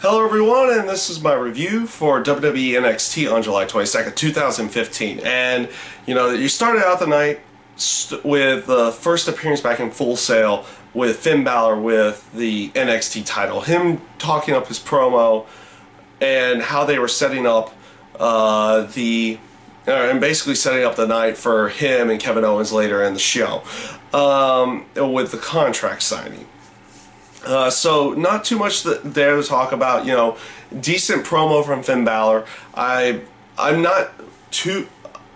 Hello everyone, and this is my review for WWE NXT on July 22nd, 2015. And, you started out the night with the first appearance back in Full Sail with Finn Balor with the NXT title. Him talking up his promo and how they were setting up and basically setting up the night for him and Kevin Owens later in the show with the contract signing. So not too much there to talk about. Decent promo from Finn Balor. I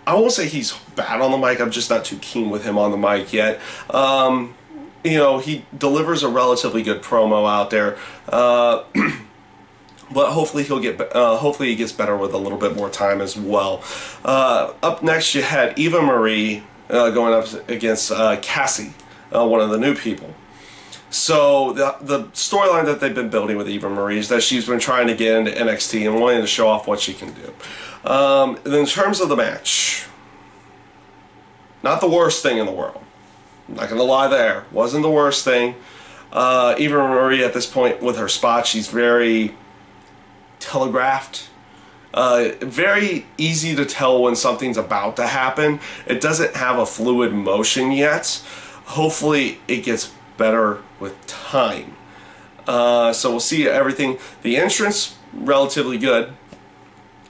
won't say he's bad on the mic. I'm just not too keen with him on the mic yet. He delivers a relatively good promo out there. But hopefully he gets better with a little bit more time as well. Up next, you had Eva Marie going up against Cassie, one of the new people. So the storyline that they've been building with Eva Marie is that she's been trying to get into NXT and wanting to show off what she can do. And in terms of the match, not the worst thing in the world. I'm not going to lie there. Wasn't the worst thing. Eva Marie at this point with her spot, she's very telegraphed. Very easy to tell when something's about to happen. It doesn't have a fluid motion yet. Hopefully it gets better with time. So we'll see everything. The entrance, relatively good.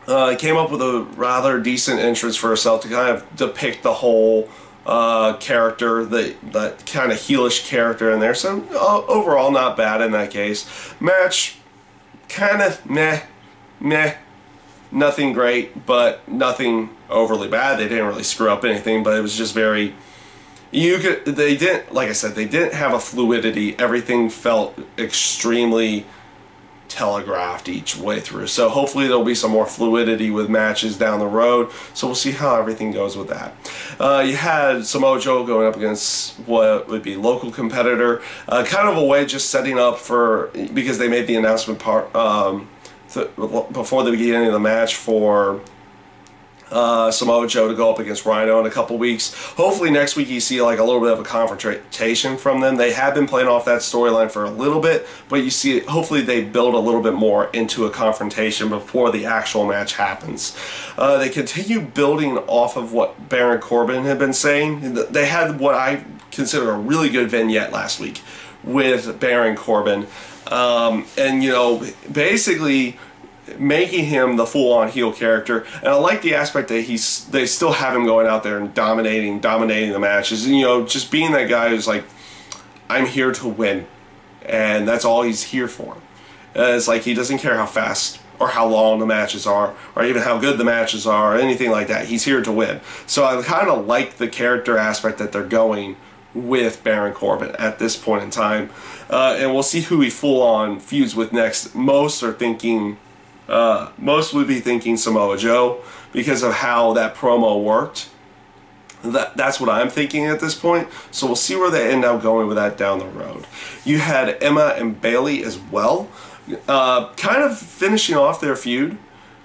Came up with a rather decent entrance for herself to kind of depict the whole character, that kind of heelish character in there. So overall, not bad in that case. Match, kind of meh. Nothing great, but nothing overly bad. They didn't really screw up anything, but it was just very... They didn't have a fluidity. Everything felt extremely telegraphed each way through. So hopefully there'll be some more fluidity with matches down the road. So we'll see how everything goes with that. You had Samoa Joe going up against what would be local competitor. Kind of a way just setting up for, because they made the announcement before the beginning of the match for Samoa Joe to go up against Rhino in a couple weeks. Hopefully next week you see like a little bit of a confrontation from them. They have been playing off that storyline for a little bit, but you see hopefully they build a little bit more into a confrontation before the actual match happens. They continue building off of what Baron Corbin had been saying. They had what I consider a really good vignette last week with Baron Corbin, and basically making him the full-on heel character. And I like the aspect that they still have him going out there and dominating the matches, and just being that guy who's like, I'm here to win, and that's all he's here for. It's like he doesn't care how fast or how long the matches are, or even how good the matches are, or anything like that. He's here to win. So I kind of like the character aspect that they're going with Baron Corbin at this point in time, and we'll see who he full-on feuds with next. Most would be thinking Samoa Joe because of how that promo worked. That's what I'm thinking at this point. So we'll see where they end up going with that down the road. You had Emma and Bayley as well, kind of finishing off their feud.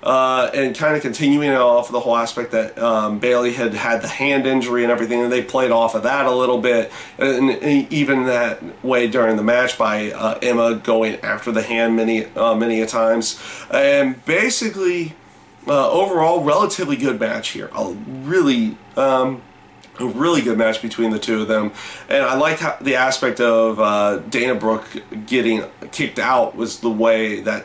And kind of continuing off the whole aspect that Bayley had the hand injury and everything, and they played off of that a little bit, and even that way during the match by Emma going after the hand many a times. And basically, overall, relatively good match here. A really good match between the two of them, and I liked how the aspect of Dana Brooke getting kicked out was the way that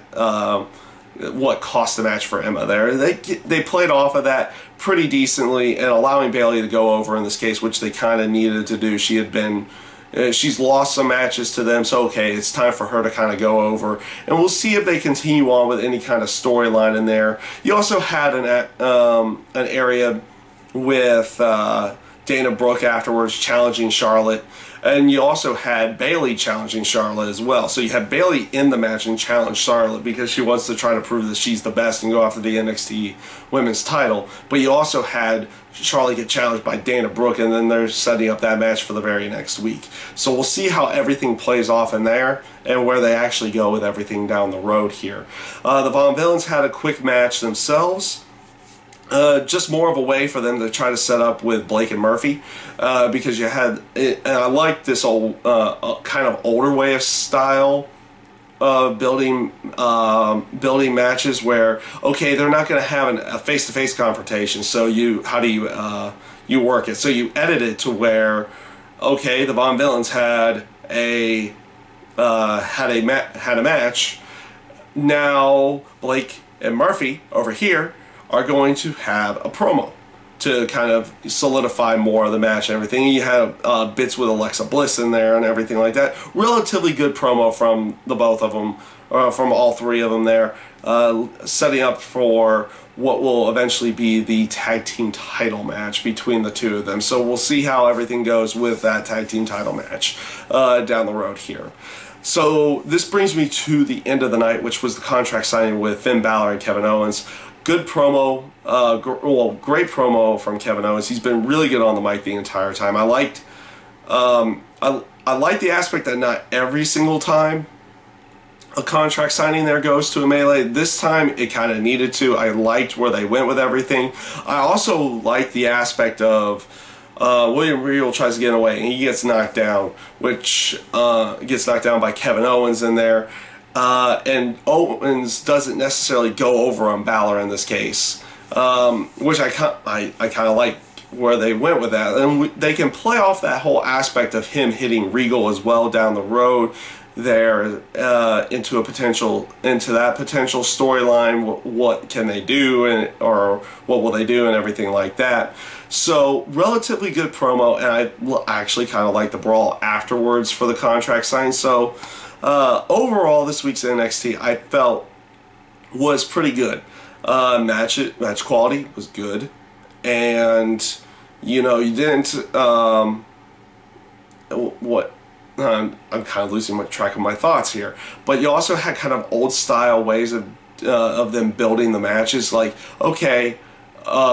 what cost the match for Emma there. They played off of that pretty decently, and allowing Bayley to go over in this case, which they kind of needed to do. She's lost some matches to them, so okay, it's time for her to kind of go over, and we'll see if they continue on with any kind of storyline in there. You also had an area with Dana Brooke afterwards challenging Charlotte, and you also had Bayley challenging Charlotte as well. So you had Bayley in the match and challenge Charlotte because she wants to try to prove that she's the best and go after the NXT Women's title. But you also had Charlotte get challenged by Dana Brooke, and then they're setting up that match for the very next week. So we'll see how everything plays off in there and where they actually go with everything down the road here. The Von Villains had a quick match themselves. Just more of a way for them to try to set up with Blake and Murphy, because you had, and I like this old kind of older way of style building matches where, okay, they're not going to have a face-to-face confrontation, so how do you work it? So you edit it to where, okay, the Von Villains had a match. Now Blake and Murphy over here are going to have a promo to kind of solidify more of the match and everything. You have bits with Alexa Bliss in there and everything like that. Relatively good promo from the both of them, from all three of them there, setting up for what will eventually be the tag team title match between the two of them. So we'll see how everything goes with that tag team title match down the road here. So this brings me to the end of the night, which was the contract signing with Finn Balor and Kevin Owens. Good promo, great promo from Kevin Owens. He's been really good on the mic the entire time. I liked the aspect that not every single time a contract signing there goes to a melee. This time it kind of needed to. I liked where they went with everything. I also liked the aspect of William Regal tries to get away and he gets knocked down, which gets knocked down by Kevin Owens in there. And Owens doesn't necessarily go over on Balor in this case, which I kind of like where they went with that. And they can play off that whole aspect of him hitting Regal as well down the road there into that potential storyline. What can they do, or what will they do, and everything like that. So relatively good promo, and I actually kind of like the brawl afterwards for the contract sign. So overall, this week's NXT I felt was pretty good. Match quality was good, and you didn't I'm kind of losing track of my thoughts here, but you also had kind of old style ways of them building the matches. Like, okay,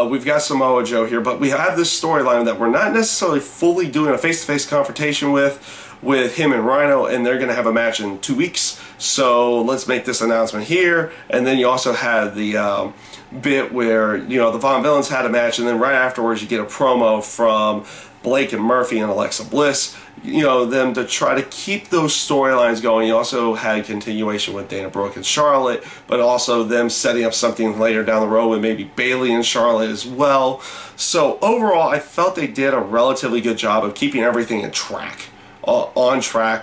we've got Samoa Joe here, but we have this storyline that we're not necessarily fully doing a face-to-face confrontation with him and Rhino, and they're going to have a match in 2 weeks, so let's make this announcement here. And then you also had the bit where the Von Villains had a match, and then right afterwards you get a promo from Blake and Murphy and Alexa Bliss, them to try to keep those storylines going. You also had continuation with Dana Brooke and Charlotte, but also them setting up something later down the road with maybe Bayley and Charlotte as well. So overall, I felt they did a relatively good job of keeping everything on track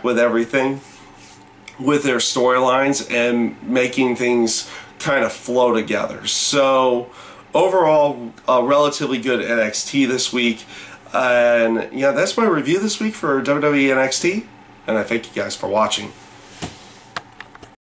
with everything, with their storylines, and making things kind of flow together. So overall, a relatively good NXT this week. And yeah, that's my review this week for WWE NXT, and I thank you guys for watching.